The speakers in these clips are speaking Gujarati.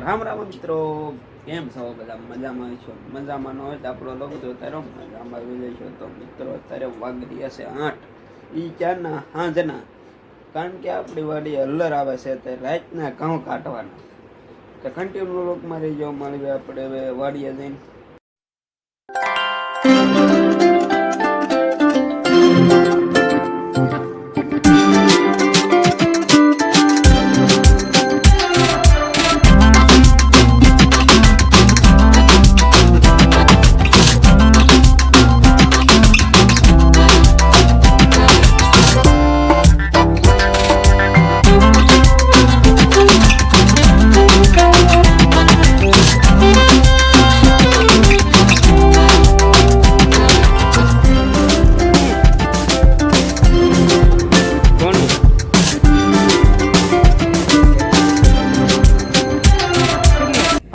રામ રામ મિત્રો, કેમ છો બધા? મજામાં છો? મજામાં ન હોય તો આપણો લોકો તો અત્યારે મજામાં આવી જાય છો. તો મિત્રો અત્યારે વાગી હશે 8 ઈ ક્યારના સાંજના, કારણ કે આપણી વાડી હલ્લર આવે છે તે રાતના ઘઉં કાઢવાના. તો કન્ટિન્યુ લોકમાં રહી જાવ, મળીએ આપણે હવે વાડીએ જઈને.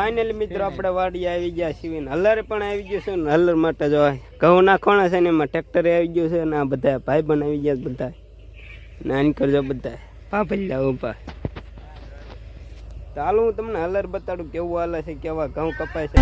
ફાઇનલી મિત્રો આપણે વાડી આવી ગયા છીએ, હલ્લર પણ આવી ગયું છે ને હલ્લર માટે જો ઘઉં નાખવાના છે ને એમાં ટ્રેક્ટરે આવી ગયું છે ને આ બધા ભાઈ પણ આવી ગયા બધા ને આન કરજો બધા પાપલ્યા ઉભા. ચાલો હું તમને હલ્લર બતાડું કેવું હાલે છે, કેવા ઘઉં કપાય છે.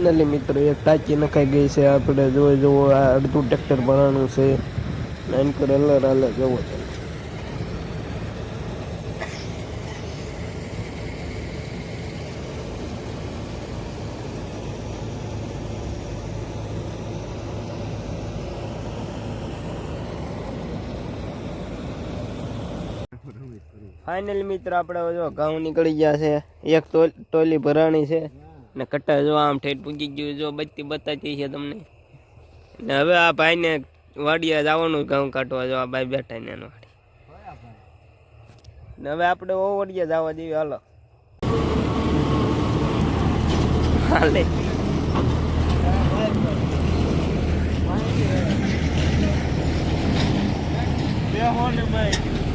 ફાઇનલી મિત્રો એક ટાંકી નખાઈ ગઈ છે. આપણે જોવો આ અડધું ટ્રેક્ટર ભરાણું છે. નાન કર હલ્લર હાલે જવો છે. ફાઇનલી મિત્રો આપણે જો ઘઉં નીકળી ગયા છે. એક ટોલી ભરાણી છે ને કટ્ટા જો આમ ઠેઠ પૂગી ગયું, જો બત્તી બતાતી છે તમને. ને હવે આ ભાઈને વાડીએ જવાનું ઘઉં કાઢવા, જો આ ભાઈ બેઠા ને એનો વાડી. ને હવે આપણે ઓવડીએ જવા દેવી, હાલો હાલે. ભાઈ